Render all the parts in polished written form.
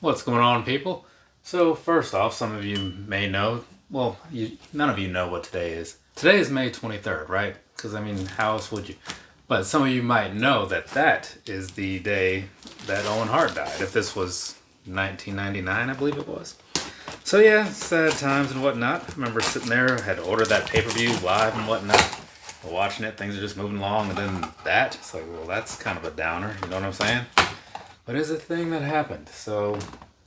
What's going on, people? So, first off, some of you may know, well, none of you know what today is. Today is May 23rd, right? Because, I mean, how else would you? But some of you might know that that is the day that Owen Hart died, if this was 1999, I believe it was. So, yeah, sad times and whatnot. I remember sitting there, had ordered that pay-per-view live and whatnot. Watching it, things are just moving along, and then that, it's like, well, that's kind of a downer, you know what I'm saying? But it's a thing that happened, so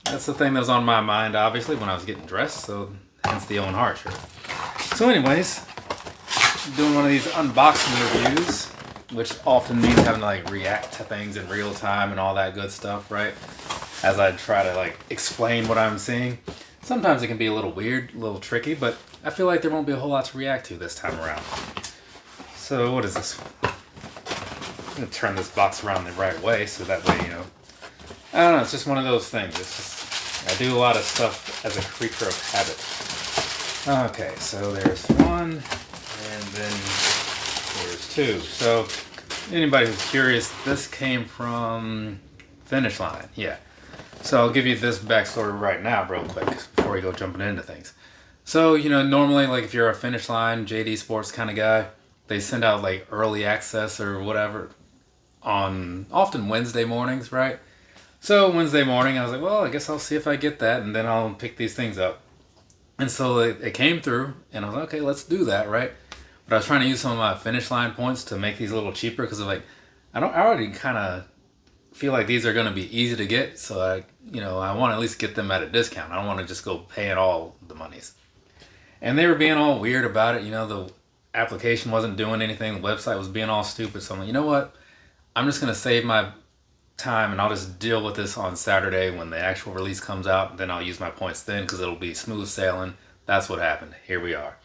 that's the thing that was on my mind, obviously, when I was getting dressed, so hence the Owen Hart shirt. So anyways, doing one of these unboxing reviews, which often means having to like react to things in real time and all that good stuff, right? As I try to like explain what I'm seeing. Sometimes it can be a little weird, a little tricky, but I feel like there won't be a whole lot to react to this time around. So what is this? I'm going to turn this box around the right way so that way, I don't know, it's just one of those things. It's just, I do a lot of stuff as a creature of habit. Okay, so there's one, and then there's two. So, anybody who's curious, this came from Finish Line, yeah. So I'll give you this backstory right now real quick before we go jumping into things. So, normally, like if you're a Finish Line, JD Sports kind of guy, they send out like early access or whatever on often Wednesday mornings, right? So Wednesday morning, I was like, well, I guess I'll see if I get that, and then I'll pick these things up. And so it came through, and I was like, okay, let's do that, right? But I was trying to use some of my Finish Line points to make these a little cheaper because like, I already kind of feel like these are going to be easy to get, so I want to at least get them at a discount. I don't want to just go paying all the monies. And they were being all weird about it. The application wasn't doing anything. The website was being all stupid. So I'm like, you know what? I'm just going to save my time and I'll just deal with this on Saturday when the actual release comes out. Then I'll use my points then because it'll be smooth sailing. That's what happened. Here we are.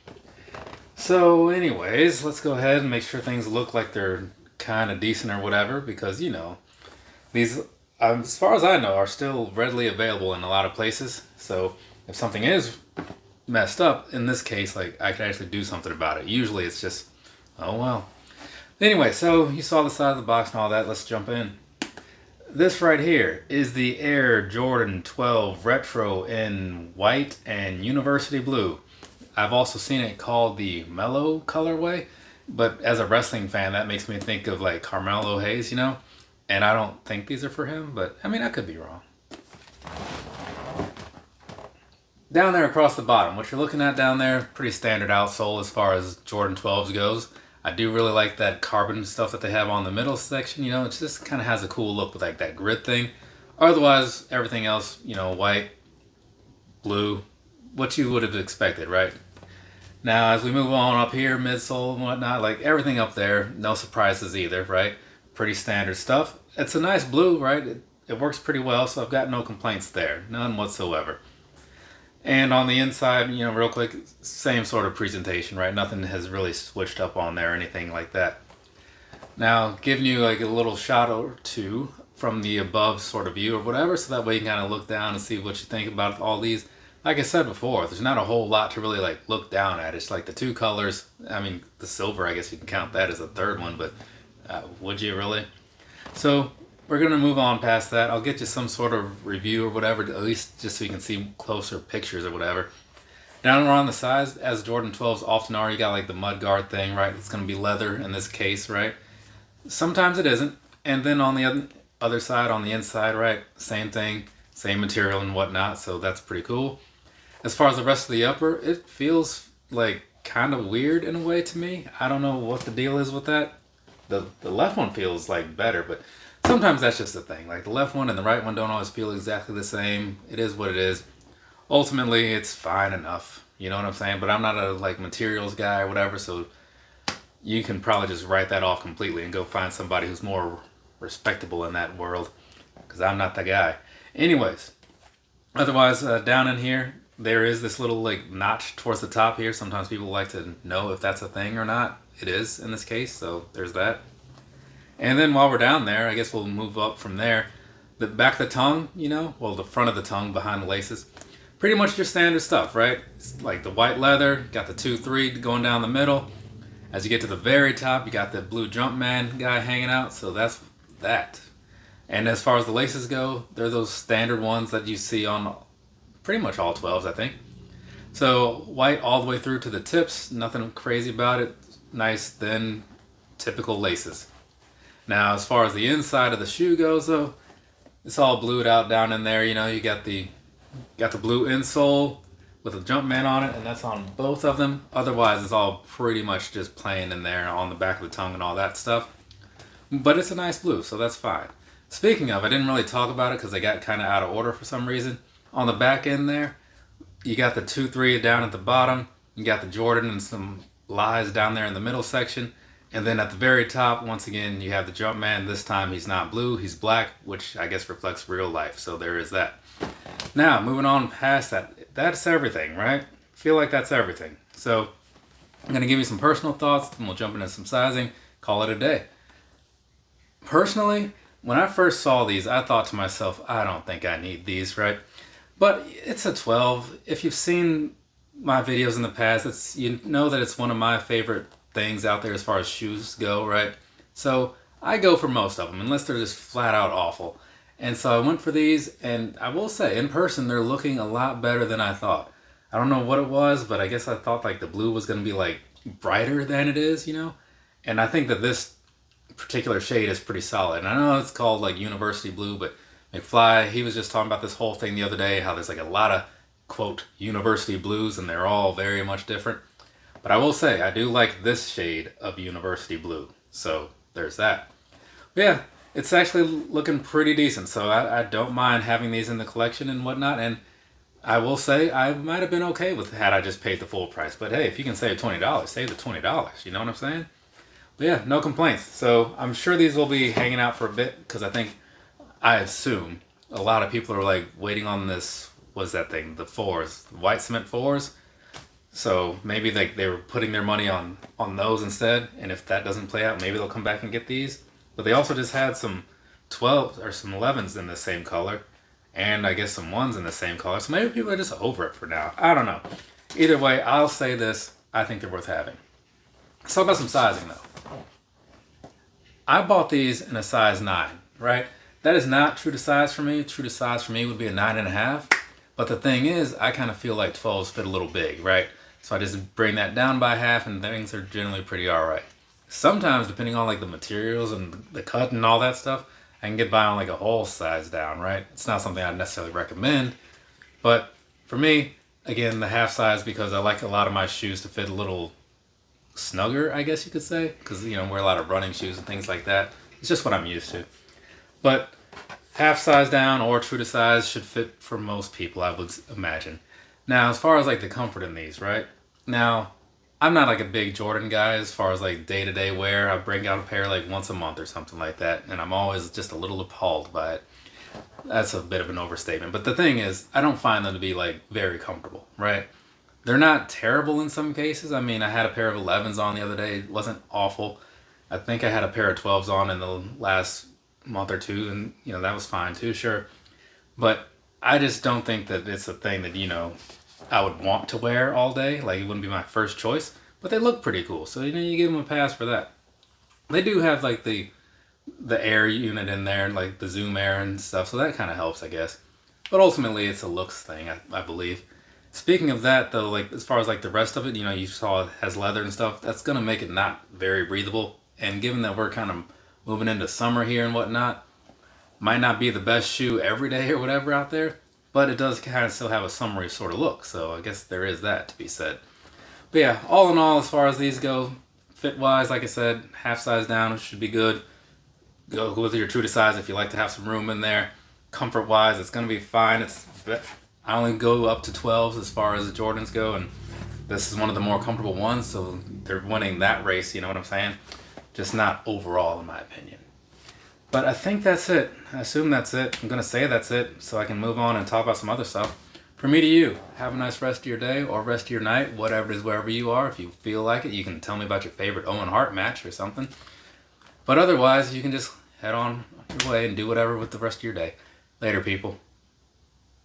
So anyways, let's go ahead and make sure things look like they're kind of decent or whatever because, these, as far as I know, are still readily available in a lot of places. So if something is messed up, in this case, like I could actually do something about it. Usually it's just, oh well. Anyway, so you saw the side of the box and all that. Let's jump in. This right here is the Air Jordan 12 Retro in white and University blue. I've also seen it called the Mellow colorway, but as a wrestling fan, that makes me think of like Carmelo Hayes, And I don't think these are for him, but I mean, I could be wrong. Down there across the bottom, what you're looking at down there, pretty standard outsole as far as Jordan 12s goes. I do really like that carbon stuff that they have on the middle section, it just kind of has a cool look with like that grid thing. Otherwise, everything else, white, blue, what you would have expected, right? Now, as we move on up here, midsole and whatnot, like everything up there, no surprises either, right? Pretty standard stuff. It's a nice blue, right? It works pretty well, so I've got no complaints there, none whatsoever. And on the inside, real quick, same sort of presentation, right? Nothing has really switched up on there or anything like that. Now, giving you like a little shot or two from the above sort of view or whatever, so that way you can kind of look down and see what you think about all these. Like I said before, there's not a whole lot to really like look down at. It's like the two colors. I mean, the silver, I guess you can count that as a third one, but would you really? So we're going to move on past that. I'll get you some sort of review or whatever, at least just so you can see closer pictures or whatever. Down around the sides, as Jordan 12s often are, you got like the mud guard thing, right? It's going to be leather in this case, right? Sometimes it isn't. And then on the other side, on the inside, right? Same thing, same material and whatnot. So that's pretty cool. As far as the rest of the upper, it feels like kind of weird in a way to me. I don't know what the deal is with that. The left one feels like better, but sometimes that's just the thing. Like the left one and the right one don't always feel exactly the same. It is what it is. Ultimately, it's fine enough. You know what I'm saying? But I'm not a like materials guy or whatever, so you can probably just write that off completely and go find somebody who's more respectable in that world, because I'm not the guy. Anyways, otherwise, down in here, there is this little like notch towards the top here. Sometimes people like to know if that's a thing or not. It is in this case, so there's that. And then while we're down there, I guess we'll move up from there. The back of the tongue, the front of the tongue behind the laces, pretty much your standard stuff, right? It's like the white leather, got the 2-3 going down the middle. As you get to the very top, you got the blue Jumpman guy hanging out, so that's that. And as far as the laces go, they're those standard ones that you see on pretty much all 12s, I think. So white all the way through to the tips, nothing crazy about it. Nice, thin, typical laces. Now, as far as the inside of the shoe goes, though, it's all blued out down in there. You know, you got the blue insole with a Jumpman on it, and that's on both of them. Otherwise, it's all pretty much just plain in there on the back of the tongue and all that stuff. But it's a nice blue, so that's fine. Speaking of, I didn't really talk about it because they got kind of out of order for some reason. On the back end there, you got the 2-3 down at the bottom. You got the Jordan and some lies down there in the middle section. And then at the very top, once again, you have the Jumpman. This time he's not blue, he's black, which I guess reflects real life. So there is that. Now, moving on past that, that's everything, right? Feel like that's everything. So I'm going to give you some personal thoughts, and we'll jump into some sizing, call it a day. Personally, when I first saw these, I thought to myself, I don't think I need these, right? But it's a 12. If you've seen my videos in the past, you know that it's one of my favorite things out there as far as shoes go, right? So I go for most of them, unless they're just flat out awful. And so I went for these, and I will say, in person, they're looking a lot better than I thought. I don't know what it was, but I guess I thought like the blue was going to be like brighter than it is, you know? And I think that this particular shade is pretty solid. And I know it's called like University Blue, but McFly, he was just talking about this whole thing the other day, how there's like a lot of, quote, University Blues, and they're all very much different. But I will say, I do like this shade of University Blue. So there's that. But yeah, it's actually looking pretty decent. So I don't mind having these in the collection and whatnot. And I will say, I might have been okay with had I just paid the full price. But hey, if you can save $20, save the $20. You know what I'm saying? But yeah, no complaints. So I'm sure these will be hanging out for a bit, because I assume a lot of people are like waiting on this, what's that thing? The 4s, the white cement 4s. So maybe they were putting their money on those instead. And if that doesn't play out, maybe they'll come back and get these. But they also just had some 12s or some 11s in the same color. And I guess some 1s in the same color. So maybe people are just over it for now. I don't know. Either way, I'll say this. I think they're worth having. Let's talk about some sizing though. I bought these in a size 9, right? That is not true to size for me. True to size for me would be a 9.5. But the thing is, I kind of feel like 12s fit a little big, right? So I just bring that down by half, and things are generally pretty alright. Sometimes, depending on like the materials and the cut and all that stuff, I can get by on like a whole size down, right? It's not something I'd necessarily recommend. But for me, again, the half size, because I like a lot of my shoes to fit a little snugger, I guess you could say. Because, you know, I wear a lot of running shoes and things like that. It's just what I'm used to. But half size down or true to size should fit for most people, I would imagine. Now, as far as like the comfort in these, right? Now, I'm not like a big Jordan guy as far as like day-to-day wear. I bring out a pair like once a month or something like that, and I'm always just a little appalled by it. That's a bit of an overstatement. But the thing is, I don't find them to be like very comfortable, right? They're not terrible in some cases. I mean, I had a pair of 11s on the other day. It wasn't awful. I think I had a pair of 12s on in the last month or two, and you know, that was fine too, sure. But I just don't think that it's a thing that, you know, I would want to wear all day. Like, it wouldn't be my first choice, but they look pretty cool. So, you know, you give them a pass for that. They do have like the air unit in there, like the Zoom Air and stuff, so that kind of helps, I guess. But ultimately, it's a looks thing, I believe. Speaking of that, though, like as far as like the rest of it, you know, you saw it has leather and stuff. That's gonna make it not very breathable. And given that we're kind of moving into summer here and whatnot, might not be the best shoe every day or whatever out there, but it does kind of still have a summery sort of look. So I guess there is that to be said. But yeah, all in all, as far as these go, fit wise, like I said, half size down should be good. Go with your true to size if you like to have some room in there. Comfort wise, it's gonna be fine. I only go up to 12s as far as the Jordans go, and this is one of the more comfortable ones, so they're winning that race, you know what I'm saying? Just not overall, in my opinion. But I think that's it. I assume that's it. I'm going to say that's it, so I can move on and talk about some other stuff. From me to you, have a nice rest of your day or rest of your night, whatever it is, wherever you are. If you feel like it, you can tell me about your favorite Owen Hart match or something. But otherwise, you can just head on your way and do whatever with the rest of your day. Later, people.